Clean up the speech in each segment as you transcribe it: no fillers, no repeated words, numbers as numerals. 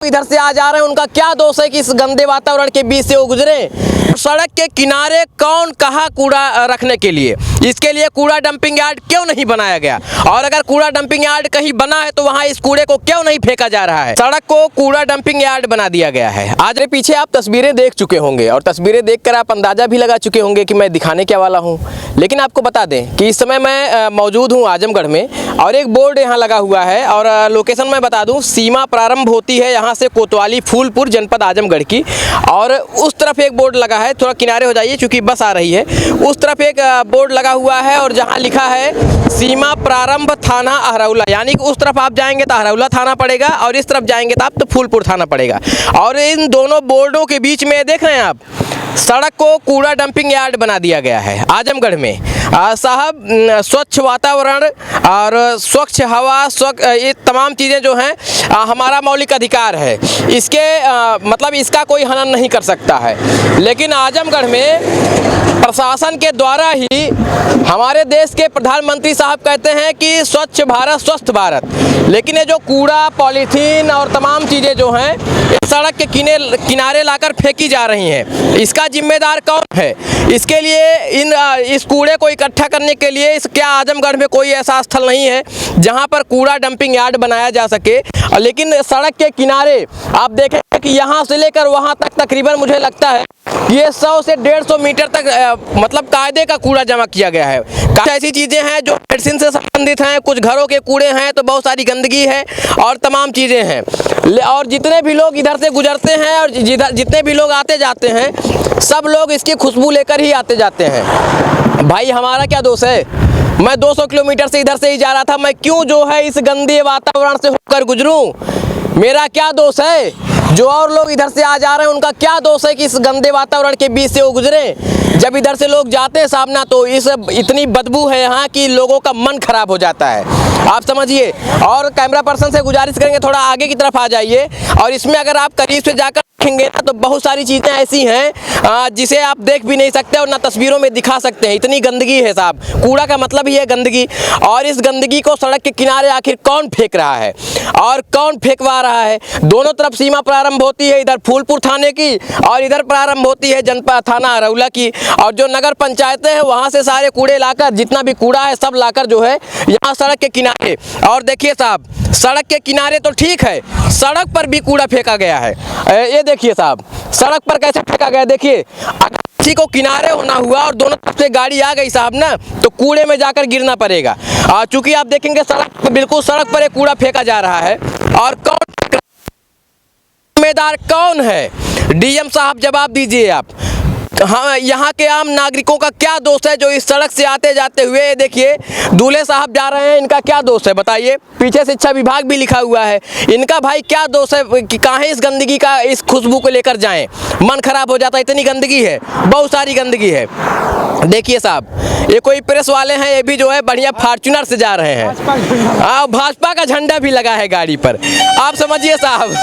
इधर से आ जा रहे हैं, उनका क्या दोष है कि इस गंदे वातावरण के बीच से वो गुजरे। सड़क के किनारे कौन कहा कूड़ा रखने के लिए, इसके लिए कूड़ा डंपिंग यार्ड क्यों नहीं बनाया गया, और अगर कूड़ा डंपिंग यार्ड कहीं बना है तो वहां इस कूड़े को क्यों नहीं फेंका जा रहा है। सड़क को कूड़ा डंपिंग यार्ड बना दिया गया है। आज मेरे पीछे आप तस्वीरें देख चुके होंगे और तस्वीरें देखकर आप अंदाजा भी लगा चुके होंगे कि मैं दिखाने क्या वाला हूं। लेकिन आपको बता दें कि इस समय मैं मौजूद हूं आजमगढ़ में और एक बोर्ड यहां लगा हुआ है और लोकेशन मैं बता दूं, सीमा प्रारंभ होती है यहां से कोतवाली फूलपुर जनपद आजमगढ़ की, और उस तरफ एक बोर्ड लगा है, थोड़ा किनारे हो जाइए क्योंकि बस आ रही है। उस तरफ एक बोर्ड लगा हुआ है और जहां लिखा है सीमा प्रारंभ थाना अहरौला, यानी कि उस तरफ आप जाएंगे तो अहरौला थाना पड़ेगा और इस तरफ जाएंगे तो आप तो फूलपुर थाना पड़ेगा। और इन दोनों बोर्डों के बीच में देख रहे हैं आप, सड़क को कूड़ा डंपिंग यार्ड बना दिया गया है आजमगढ़ में। साहब, स्वच्छ वातावरण और स्वच्छ हवा, स्वच्छ ये तमाम चीज़ें जो हैं हमारा मौलिक अधिकार है, इसके मतलब इसका कोई हनन नहीं कर सकता है। लेकिन आजमगढ़ में प्रशासन के द्वारा ही हमारे देश के प्रधानमंत्री साहब कहते हैं कि स्वच्छ भारत स्वस्थ भारत, लेकिन ये जो कूड़ा पॉलीथीन और तमाम चीज़ें जो हैं सड़क के किनारे लाकर फेंकी जा रही हैं, इसका जिम्मेदार कौन है? इसके लिए इस कूड़े को इकट्ठा करने के लिए क्या आजमगढ़ में कोई ऐसा स्थल नहीं है जहां पर कूड़ा डंपिंग यार्ड बनाया जा सके? लेकिन सड़क के किनारे आप देखें कि यहां से लेकर वहां तक तकरीबन मुझे लगता है ये 100 से 150 मीटर तक मतलब कायदे का कूड़ा जमा किया गया है। ऐसी चीज़ें हैं जो मेडिसिन से संबंधित हैं, कुछ घरों के कूड़े हैं, तो बहुत सारी गंदगी है और तमाम चीज़ें हैं। और जितने भी लोग इधर से गुजरते हैं और जितने भी लोग आते जाते हैं, सब लोग इसकी खुशबू लेकर ही आते जाते हैं। भाई हमारा क्या दोष है? मैं 200 किलोमीटर से इधर से ही जा रहा था, मैं क्यों जो है इस गंदे वातावरण से होकर गुजरूं? मेरा क्या दोष है? जो और लोग इधर से आ जा रहे हैं उनका क्या दोष है कि इस गंदे वातावरण के बीच से वो गुजरे? जब इधर से लोग जाते हैं सामना तो इतनी बदबू है यहाँ कि लोगों का मन खराब हो जाता है, आप समझिए। और कैमरा पर्सन से गुजारिश करेंगे थोड़ा आगे की तरफ आ जाइए, और इसमें अगर आप करीब से जाकर देखेंगे ना तो बहुत सारी चीज़ें ऐसी हैं जिसे आप देख भी नहीं सकते और ना तस्वीरों में दिखा सकते हैं, इतनी गंदगी है साहब। कूड़ा का मतलब ही है गंदगी, और इस गंदगी को सड़क के किनारे आखिर कौन फेंक रहा है और कौन फेंकवा रहा है? दोनों तरफ सीमा प्रारंभ होती है, इधर फूलपुर थाने की और इधर प्रारंभ होती है जनपद थाना अहरौला की, और जो नगर पंचायतें हैं वहाँ से सारे कूड़े लाकर, जितना भी कूड़ा है सब लाकर जो है यहाँ सड़क के किनारे। और देखिए साहब, सड़क के किनारे तो ठीक है, सड़क पर भी कूड़ा फेंका गया है। ये देखिए साहब, सड़क पर कैसे फेंका गया, देखिए। अगर किसी को किनारे होना हुआ और दोनों तरफ से गाड़ी आ गई साहब ना, तो कूड़े में जाकर गिरना पड़ेगा। चूंकि आप देखेंगे सड़क बिल्कुल सड़क पर एक कूड़ा फेंका जा रहा है, और कौन जिम्मेदार कौन है? डीएम साहब जवाब दीजिए आप। हाँ, यहाँ के आम नागरिकों का क्या दोष है जो इस सड़क से आते जाते हुए, देखिए दूल्हे साहब जा रहे हैं, इनका क्या दोष है बताइए? पीछे शिक्षा विभाग भी लिखा हुआ है, इनका भाई क्या दोष है कि कहाँ इस गंदगी का, इस खुशबू को लेकर जाएं? मन खराब हो जाता है, इतनी गंदगी है, बहुत सारी गंदगी है। देखिए साहब, ये कोई प्रेस वाले हैं, ये भी जो है बढ़िया फॉर्च्यूनर से जा रहे हैं, भाजपा का झंडा भी लगा है गाड़ी पर, आप समझिए साहब।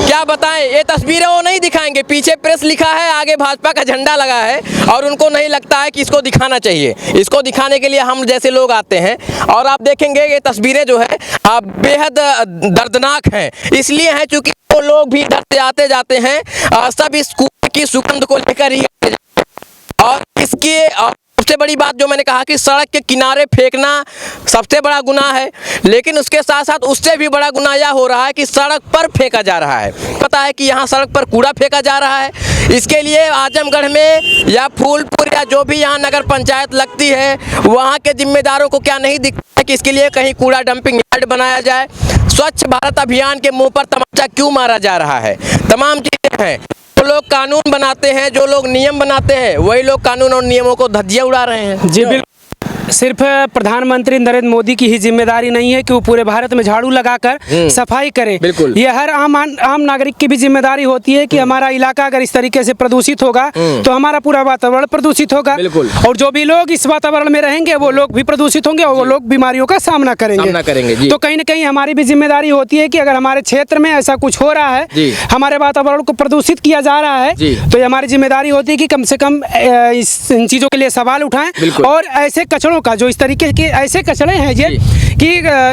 क्या बताएं, ये तस्वीरें वो नहीं दिखाएंगे, पीछे प्रेस लिखा है, आगे भाजपा का झंडा लगा है, और उनको नहीं लगता है कि इसको दिखाना चाहिए। इसको दिखाने के लिए हम जैसे लोग आते हैं, और आप देखेंगे ये तस्वीरें जो है बेहद दर्दनाक हैं। इसलिए हैं क्योंकि वो लोग भी इधर से आते जाते हैं, सब इस कूड़े की सुगंध को लेकर ही, और इसकी सबसे बड़ी बात जो मैंने कहा कि सड़क के किनारे फेंकना सबसे बड़ा गुनाह है, लेकिन उसके साथ साथ उससे भी बड़ा गुनाह यह हो रहा है कि सड़क पर फेंका जा रहा है। पता है कि यहाँ सड़क पर कूड़ा फेंका जा रहा है, इसके लिए आजमगढ़ में या फूलपुर या जो भी यहाँ नगर पंचायत लगती है, वहाँ के जिम्मेदारों को क्या नहीं दिखता है कि इसके लिए कहीं कूड़ा डंपिंग यार्ड बनाया जाए? स्वच्छ भारत अभियान के मुँह पर तमाचा क्यों मारा जा रहा है? तमाम चीज़ें हैं। जो लोग कानून बनाते हैं, जो लोग नियम बनाते हैं, वही लोग कानून और नियमों को धज्जियां उड़ा रहे हैं। जी बिल्कुल, सिर्फ प्रधानमंत्री नरेंद्र मोदी की ही जिम्मेदारी नहीं है कि वो पूरे भारत में झाड़ू लगाकर सफाई करे। बिल्कुल, ये हर आम नागरिक की भी जिम्मेदारी होती है कि हमारा इलाका अगर इस तरीके से प्रदूषित होगा तो हमारा पूरा वातावरण प्रदूषित होगा, और जो भी लोग इस वातावरण में रहेंगे वो लोग भी प्रदूषित होंगे और वो लोग बीमारियों का सामना करेंगे। तो कहीं न कहीं हमारी भी जिम्मेदारी होती है कि अगर हमारे क्षेत्र में ऐसा कुछ हो रहा है, हमारे वातावरण को प्रदूषित किया जा रहा है, तो ये हमारी जिम्मेदारी होती है कि कम से कम इन चीजों के लिए सवाल उठाएं और ऐसे कचरों कचड़ों का, जो इस तरीके के ऐसे कचड़े हैं ये कि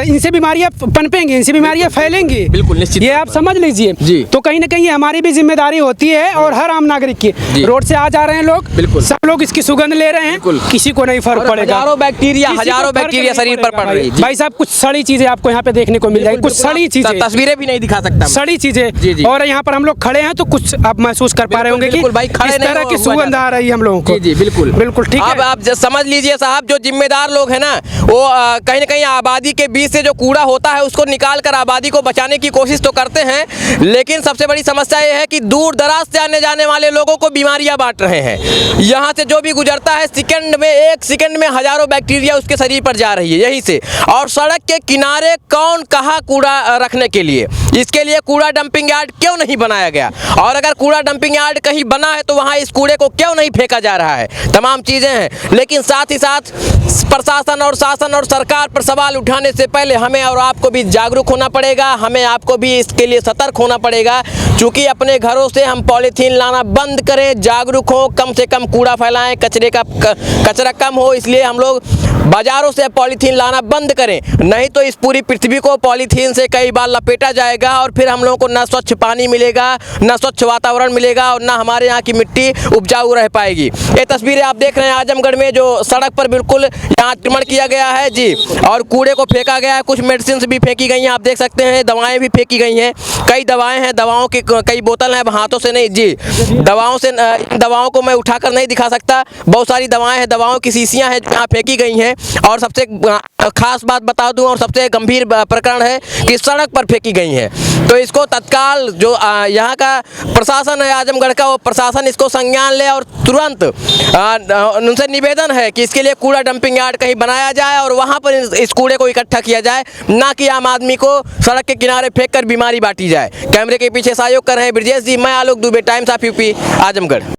इनसे बीमारियां पनपेंगी, इनसे बीमारियां फैलेंगी। बिल्कुल, निश्चित ये आप समझ लीजिए। जी। तो कहीं ना कहीं हमारी भी जिम्मेदारी होती है और हर आम नागरिक की। रोड से आ जा रहे हैं लोग, बिल्कुल, सब लोग इसकी सुगंध ले रहे हैं, किसी को नहीं फर्क पड़ेगा। हजारों बैक्टीरिया शरीर पर पड़ रही है। भाई साहब कुछ सड़ी चीजें आपको यहाँ पे देखने को मिल जाएगी, कुछ सड़ी चीजें, तस्वीरें भी नहीं दिखा सकता, सड़ी चीजें। और यहाँ पर हम लोग खड़े हैं तो कुछ आप महसूस कर पा रहे होंगे कि इस तरह की सुगंध आ रही है हम लोगों को। जी बिल्कुल बिल्कुल ठीक है। अब आप समझ लीजिए साहब, जो जिम्मेदार लोग हैं ना, वो कहीं ना कहीं आबादी के बीच से जो कूड़ा होता है उसको निकाल कर आबादी को बचाने की कोशिश तो करते हैं, लेकिन सबसे बड़ी समस्या ये है कि दूर दराज से आने जाने वाले लोगों को बीमारियां बांट रहे हैं। यहाँ से जो भी गुजरता है एक सेकंड में हजारों बैक्टीरिया उसके शरीर पर जा रही है यहीं से। और सड़क के किनारे कौन कहा कूड़ा रखने के लिए, इसके लिए कूड़ा डंपिंग यार्ड क्यों नहीं बनाया गया, और अगर कूड़ा डंपिंग यार्ड कहीं बना है तो वहाँ इस कूड़े को क्यों नहीं फेंका जा रहा है, तमाम चीज़ें हैं। लेकिन साथ ही साथ प्रशासन और शासन और सरकार पर सवाल उठाने से पहले हमें और आपको भी जागरूक होना पड़ेगा, हमें आपको भी इसके लिए सतर्क होना पड़ेगा। चूँकि अपने घरों से हम पॉलीथीन लाना बंद करें, जागरूक हो, कम से कम कूड़ा फैलाएं, कचरा कम हो, इसलिए हम लोग बाज़ारों से पॉलीथीन लाना बंद करें। नहीं तो इस पूरी पृथ्वी को पॉलीथीन से कई बार लपेटा जाएगा और फिर हम लोगों को ना स्वच्छ पानी मिलेगा, ना स्वच्छ वातावरण मिलेगा, और ना हमारे यहाँ की मिट्टी उपजाऊ रह पाएगी। ये तस्वीरें आप देख रहे हैं आजमगढ़ में, जो सड़क पर बिल्कुल यहाँ अतिक्रमण किया गया है जी, और कूड़े को फेंका गया है। कुछ मेडिसिन भी फेंकी गई हैं, आप देख सकते हैं, दवाएँ भी फेंकी गई हैं, कई दवाएँ हैं, दवाओं की कई बोतल हैं, हाथों से नहीं जी, दवाओं को मैं उठाकर नहीं दिखा सकता, बहुत सारी दवाएँ हैं, दवाओं की शीशियाँ हैं यहाँ फेंकी गई हैं। और सबसे खास बात बता दूं और सबसे गंभीर प्रकरण है कि सड़क पर फेंकी गई हैं, तो इसको तत्काल जो यहाँ का प्रशासन है आजमगढ़ का, वो प्रशासन इसको संज्ञान ले और तुरंत उनसे निवेदन है कि इसके लिए कूड़ा डंपिंग यार्ड कहीं बनाया जाए और वहाँ पर इस कूड़े को इकट्ठा किया जाए, ना कि आम आदमी को सड़क के किनारे फेंक कर बीमारी बांटी जाए। कैमरे के पीछे सहयोग कर रहे हैं ब्रजेश जी, मैं Alok Dubey, Times of UP, Azamgarh.